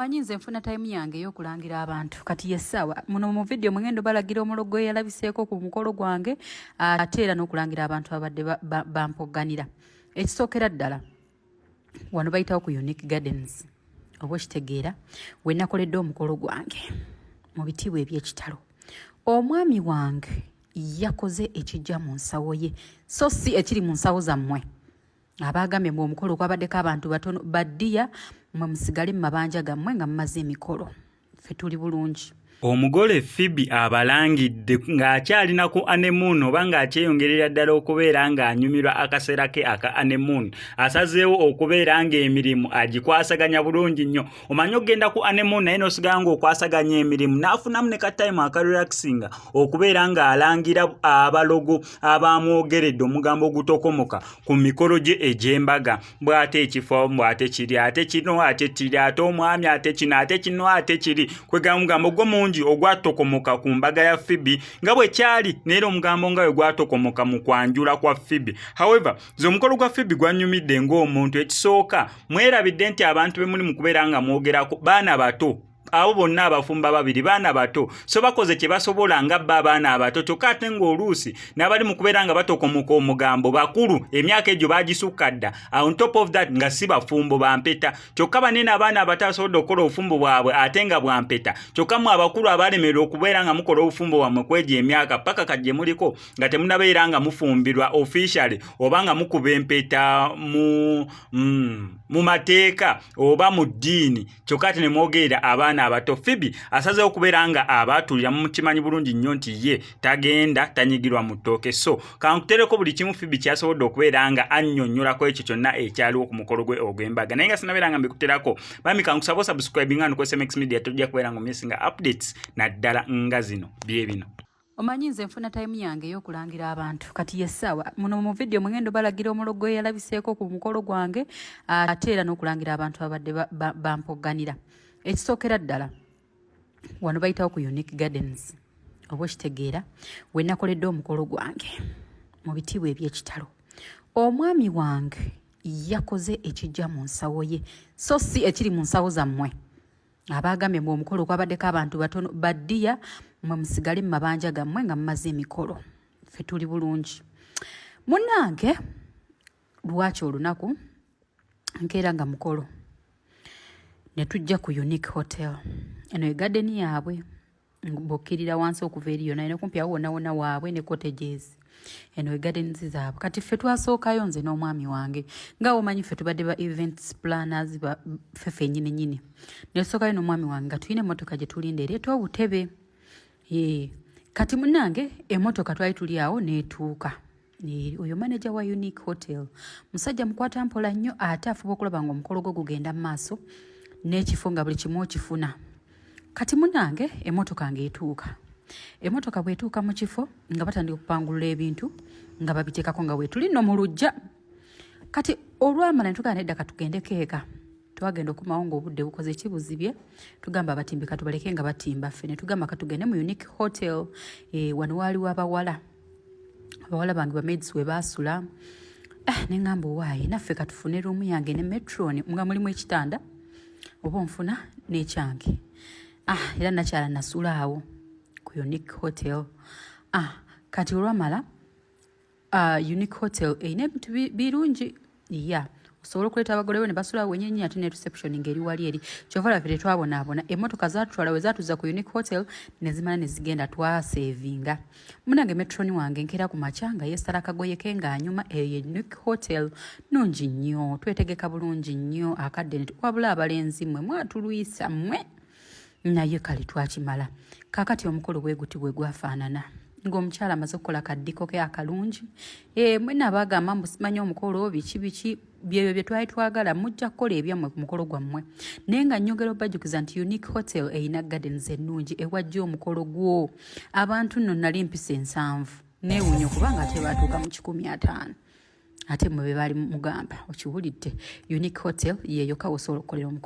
Omanyi nze nfuna time yange ey'okulangira abantu kati yessawa muno mu video mugendo balagira omulogo yalabiseeko ku mukolo gwange ate era n'okulangira abantu abadde bampoganira. Ekisookera ddala wano bayitawo ku Unique Gardens oba okitegeera we nakoledde omukolo gwange mu bitiibwa eby'ekitalo. Omwami wange yakoze ekijja mu nsawo ye so si ekiri mu nsawo zammwe abagambye mu omukolo kwabaddeko abantu batono baddiya mwe musigale mu mabanja gammwe nga mumaze emikolo ffe tuli bulungi. Omugole Phoebe abalangidde ng'akyalina ku anemoon oba ng'akyeyongerera ddala okubeera ng'anyumirwa akaseera ke aka anemoon. Asazeewo okubeera ng'emirimu agikwasaganya bulungi nnyo. Omanyi okugenda ku anemoon naye n'osigala ng'okwasaganya emirimu n'afunamu ne katime akarelaxinga okubeera ng'alangira abalogo abamwogeredde omugambo ogutokomoka ku mikolo gye egy'embaga. Bw'ate ekifo bw'ate kiri ate kino ate kiri ate omwami ate kino ate kino ate kiri kwegamba mugambo gwo ogwatokomoka ku mbaga ya Phoebe nga bwe kyali neera omugambo nga we gwatokomoka mu kwanjula kwa Phoebe. However ze omukolo gwa Phoebe gwanyumidde ng'omuntu. Ekisooka mwerabidde nti abantu be muli mu kubeera nga mwogerako baana bato. Abo bonna abafumba babiri baana bato so bakoze kye basobola nga baana abato kyokka ate ng'oluusi n'abali mu kubeera nga batokomoka omugambo bakulu emyaka egyo bagisukka dda. On top of that nga si bafumbo bampeta kyokka banene abaana abato abasobodde okukola obufumbo bwabwe ate nga bwampeta kyokka mu abakulu abalemererwa okubeera nga mukola obufumbo bwammwe kwegyo emyaka paka kajje muliko nga temunabeera nga mufumbirwa officially oba nga mukuba empeta mu mateeka oba mu ddiini kyokka ate ne mwogerera abaana abato. Phoebe asazeewo okubeera nga abaatulira mu kimanyi bulungi nnyo nti ye tagenda tanyigirwa mu ttooke. So kankutereko buli kimu Phoebe kyasobodde okubeera nga annyonnyolako ekyo kyonna ekyaliwo ku mukolo gwe ogw'embaga. Naye nga sinabeera nga mbikuterako bami kankusaba osubscribing nga nuko SMX Media tujja kubeera nga omyesinga updates naddala nga zino bye bino. Omanyi nze nfuna time yange ey'okulangira abantu kati yessawa muno mu video mugendo balagira omulogo yalabiseeko ku mukolo gwange ate era n'okulangira abantu abadde bampoganira. Ekisookera ddala wano bayitawo ku Unique Gardens oba okitegeera we nakoledde omukolo gwange mu bitiibwa eby'ekitalo. Omwami wange yakoze ekijja mu nsawo ye so si ekiri mu nsawo zammwe abagambye mu omukolo kwabaddeko abantu batono baddiya mwe musigale mu mabanja gammwe nga mumaze emikolo ffe tuli bulungi. Munnange lwaki olunaku nkeera nga mukolo ne tujja ku Unique Hotel eno egadeni yaabwe bokkirira wansi okuva eriyo naye kumpi awo wonna waabwe ne cottages eno egadens zaabwe. Kati ffe twasookayo nze n'omwami wange nga omanyi ffe tubadde ba events planners ffe ffennyini nnyini ne tusookayo n'omwami wange nga tulina emmotoka gye tulinda ereeta obutebe. Kati munnange emmotoka twali tuli awo n'etuuka oyo manager wa Unique Hotel musajja mukwata mpola nnyo ate afuba okulaba nga omukolo gwo gugenda mu maaso n'ekifo nga buli kimu okifuna. Kati munnange emmotoka ng'etuuka. Emmotoka bw'etuuka mu kifo nga batandika okupangulula ebintu nga babiteekako nga weetuli nno mu luggya. Kati olwamala ne tugaa nedda katugendeko eka twagenda okumawo ng'obudde bukoze kibuzibye tugamba abatimbi katubaleke nga batimba ffe ne tugamba katugende mu Unique Hotel. Wano waaliwo abawala bange bamaids we baasula ne ngamba owaaye naffe katufune ruumu yange ne metron nga mulimu ekitanda oba onfuna n'ekyange. Era nakyala nasula awo ku Unique Hotel. Kati olwamala Unique Hotel erina ebintu birungi osobola okuleeta abagole ne basula wenyenye ate ne reception ngeri wali eri kyova laffe tetwabonaabona emmotoka zaatutwala we zaatuza ku Unique Hotel ne zimala ne zigenda twaseevinga. Munange metroni wange nkeera ku makya nga yeesala kagoye ke ng'anyuma eyo Unique Hotel nungi nnyo twetegeka bulungi nnyo akadde wabula abalenzi mmwe mwatulwisa mmwe naye kale twakimala. Kaakati omukolo bwe guti bwe gwafaanana ng'omukyala amaze okukola kaddiko ke akalungi. Mwena abagamba musimanyi omukolo biki byebyo bye twali twagala mujja kukola ebyammwe ku mukolo gwammwe naye nga nnyongera obajjukiza nti Unique Hotel erina gardens ennungi ewajja omukolo gwo. Abantu nno nali mpisa 7 neewuunya okubanga ate baatuuka mu 150 ate mwe be baali mugamba okiwulidde Unique Hotel yeeyo kawe osobola okukolera omukolo.